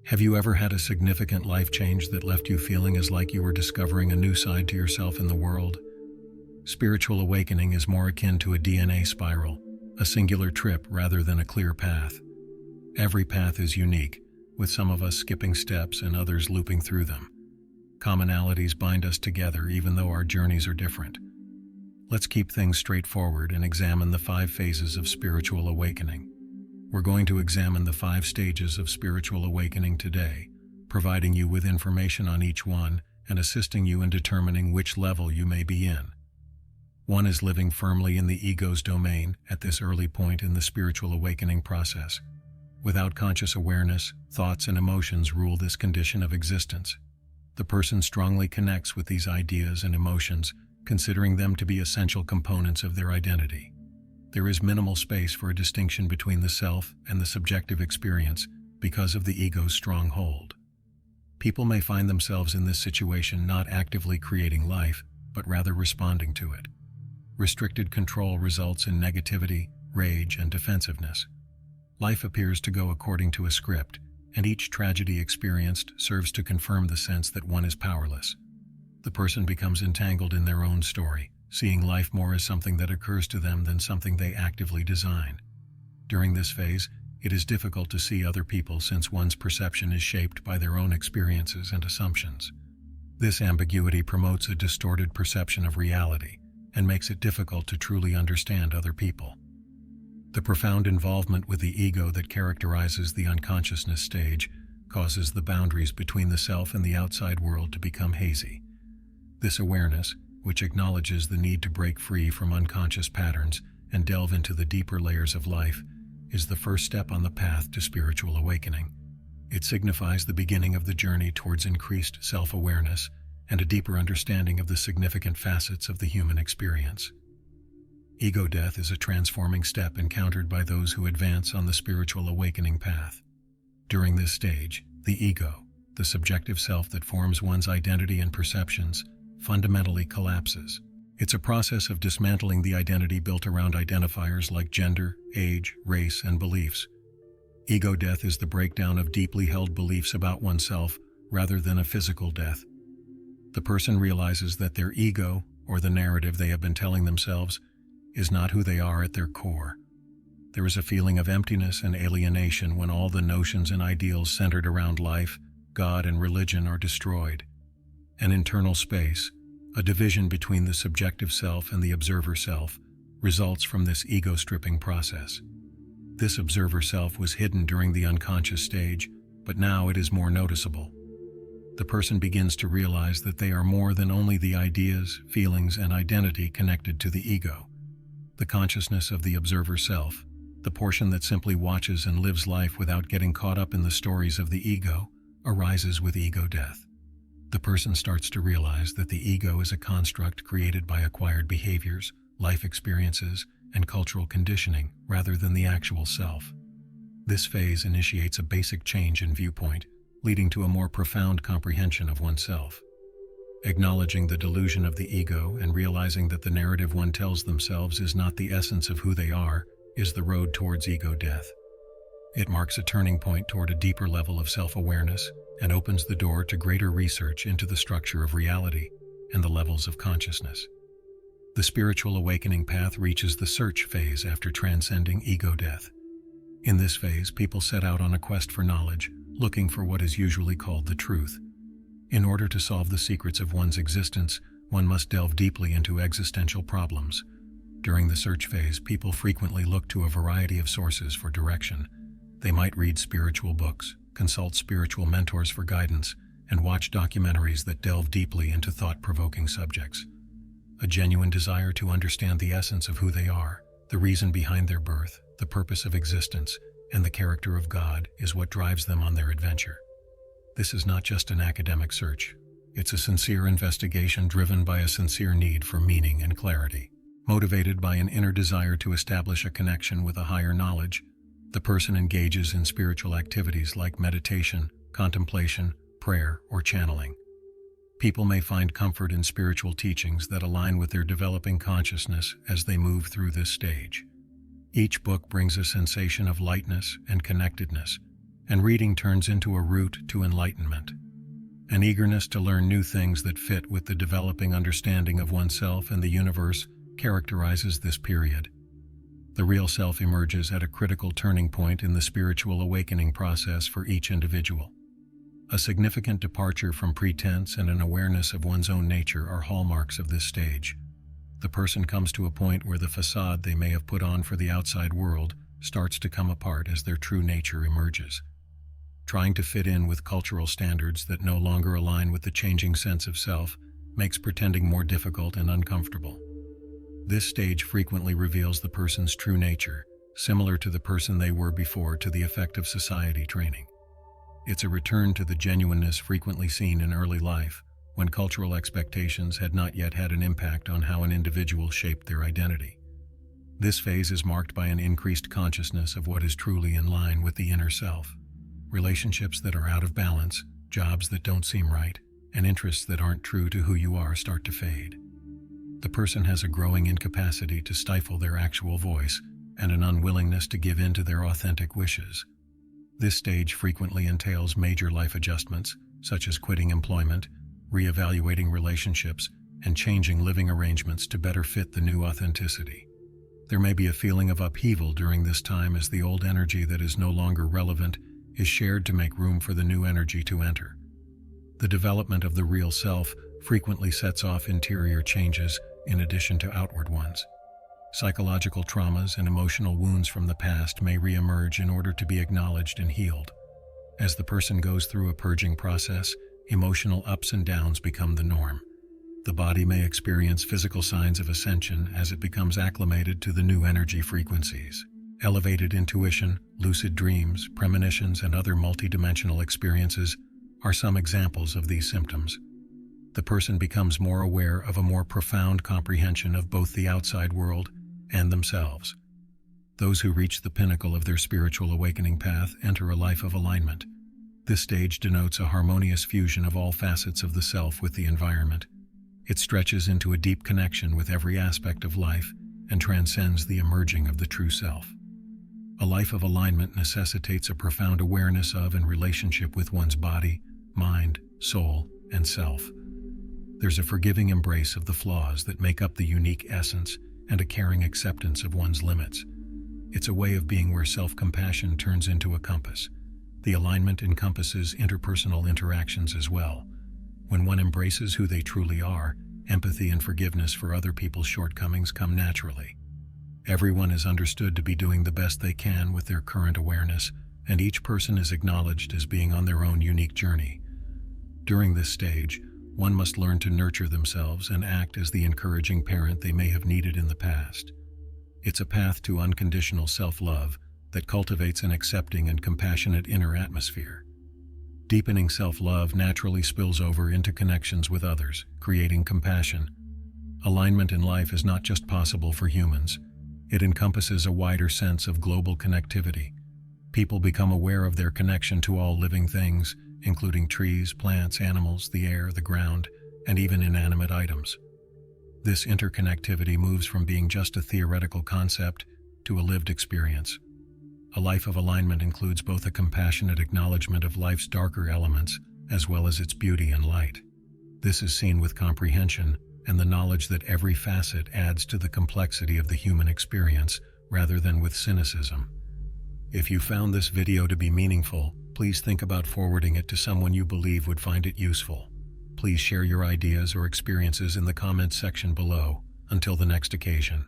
Have you ever had a significant life change that left you feeling as like you were discovering a new side to yourself in the world? Spiritual awakening is more akin to a DNA spiral, a singular trip rather than a clear path. Every path is unique, with some of us skipping steps and others looping through them. Commonalities bind us together even though our journeys are different. Let's keep things straightforward and examine the 5 phases of spiritual awakening. We're going to examine the 5 stages of spiritual awakening today, providing you with information on each one and assisting you in determining which level you may be in. 1 is living firmly in the ego's domain at this early point in the spiritual awakening process. Without conscious awareness, thoughts and emotions rule this condition of existence. The person strongly connects with these ideas and emotions, considering them to be essential components of their identity. There is minimal space for a distinction between the self and the subjective experience because of the ego's strong hold. People may find themselves in this situation not actively creating life, but rather responding to it. Restricted control results in negativity, rage, and defensiveness. Life appears to go according to a script, and each tragedy experienced serves to confirm the sense that one is powerless. The person becomes entangled in their own story, seeing life more as something that occurs to them than something they actively design. During this phase, it is difficult to see other people since one's perception is shaped by their own experiences and assumptions. This ambiguity promotes a distorted perception of reality and makes it difficult to truly understand other people. The profound involvement with the ego that characterizes the unconsciousness stage causes the boundaries between the self and the outside world to become hazy. This awareness, which acknowledges the need to break free from unconscious patterns and delve into the deeper layers of life, is the first step on the path to spiritual awakening. It signifies the beginning of the journey towards increased self-awareness and a deeper understanding of the significant facets of the human experience. Ego death is a transforming step encountered by those who advance on the spiritual awakening path. During this stage, the ego, the subjective self that forms one's identity and perceptions, fundamentally collapses. It's a process of dismantling the identity built around identifiers like gender, age, race, and beliefs. Ego death is the breakdown of deeply held beliefs about oneself rather than a physical death. The person realizes that their ego, or the narrative they have been telling themselves, is not who they are at their core. There is a feeling of emptiness and alienation when all the notions and ideals centered around life, God, and religion are destroyed. An internal space, a division between the subjective self and the observer self, results from this ego-stripping process. This observer self was hidden during the unconscious stage, but now it is more noticeable. The person begins to realize that they are more than only the ideas, feelings, and identity connected to the ego. The consciousness of the observer self, the portion that simply watches and lives life without getting caught up in the stories of the ego, arises with ego death. The person starts to realize that the ego is a construct created by acquired behaviors, life experiences, and cultural conditioning rather than the actual self. This phase initiates a basic change in viewpoint, leading to a more profound comprehension of oneself. Acknowledging the delusion of the ego and realizing that the narrative one tells themselves is not the essence of who they are is the road towards ego death. It marks a turning point toward a deeper level of self-awareness and opens the door to greater research into the structure of reality and the levels of consciousness. The spiritual awakening path reaches the search phase after transcending ego death. In this phase, people set out on a quest for knowledge, looking for what is usually called the truth. In order to solve the secrets of one's existence, one must delve deeply into existential problems. During the search phase, people frequently look to a variety of sources for direction. They might read spiritual books, consult spiritual mentors for guidance, and watch documentaries that delve deeply into thought-provoking subjects. A genuine desire to understand the essence of who they are, the reason behind their birth, the purpose of existence, and the character of God is what drives them on their adventure. This is not just an academic search. It's a sincere investigation driven by a sincere need for meaning and clarity. Motivated by an inner desire to establish a connection with a higher knowledge, the person engages in spiritual activities like meditation, contemplation, prayer, or channeling. People may find comfort in spiritual teachings that align with their developing consciousness as they move through this stage. Each book brings a sensation of lightness and connectedness, and reading turns into a route to enlightenment. An eagerness to learn new things that fit with the developing understanding of oneself and the universe characterizes this period. The real self emerges at a critical turning point in the spiritual awakening process for each individual. A significant departure from pretense and an awareness of one's own nature are hallmarks of this stage. The person comes to a point where the facade they may have put on for the outside world starts to come apart as their true nature emerges. Trying to fit in with cultural standards that no longer align with the changing sense of self makes pretending more difficult and uncomfortable. This stage frequently reveals the person's true nature, similar to the person they were before to the effect of society training. It's a return to the genuineness frequently seen in early life, when cultural expectations had not yet had an impact on how an individual shaped their identity. This phase is marked by an increased consciousness of what is truly in line with the inner self. Relationships that are out of balance, jobs that don't seem right, and interests that aren't true to who you are start to fade. The person has a growing incapacity to stifle their actual voice and an unwillingness to give in to their authentic wishes. This stage frequently entails major life adjustments, such as quitting employment, reevaluating relationships, and changing living arrangements to better fit the new authenticity. There may be a feeling of upheaval during this time as the old energy that is no longer relevant is shared to make room for the new energy to enter. The development of the real self frequently sets off interior changes in addition to outward ones. Psychological traumas and emotional wounds from the past may reemerge in order to be acknowledged and healed. As the person goes through a purging process, emotional ups and downs become the norm. The body may experience physical signs of ascension as it becomes acclimated to the new energy frequencies. Elevated intuition, lucid dreams, premonitions, and other multidimensional experiences are some examples of these symptoms. The person becomes more aware of a more profound comprehension of both the outside world and themselves. Those who reach the pinnacle of their spiritual awakening path enter a life of alignment. This stage denotes a harmonious fusion of all facets of the self with the environment. It stretches into a deep connection with every aspect of life and transcends the emerging of the true self. A life of alignment necessitates a profound awareness of and relationship with one's body, mind, soul, and self. There's a forgiving embrace of the flaws that make up the unique essence and a caring acceptance of one's limits. It's a way of being where self-compassion turns into a compass. The alignment encompasses interpersonal interactions as well. When one embraces who they truly are, empathy and forgiveness for other people's shortcomings come naturally. Everyone is understood to be doing the best they can with their current awareness, and each person is acknowledged as being on their own unique journey. During this stage, one must learn to nurture themselves and act as the encouraging parent they may have needed in the past. It's a path to unconditional self-love that cultivates an accepting and compassionate inner atmosphere. Deepening self-love naturally spills over into connections with others, creating compassion. Alignment in life is not just possible for humans. It encompasses a wider sense of global connectivity. People become aware of their connection to all living things, including trees, plants, animals, the air, the ground, and even inanimate items. This interconnectivity moves from being just a theoretical concept to a lived experience. A life of alignment includes both a compassionate acknowledgement of life's darker elements as well as its beauty and light. This is seen with comprehension and the knowledge that every facet adds to the complexity of the human experience rather than with cynicism. If you found this video to be meaningful, please think about forwarding it to someone you believe would find it useful. Please share your ideas or experiences in the comments section below. Until the next occasion.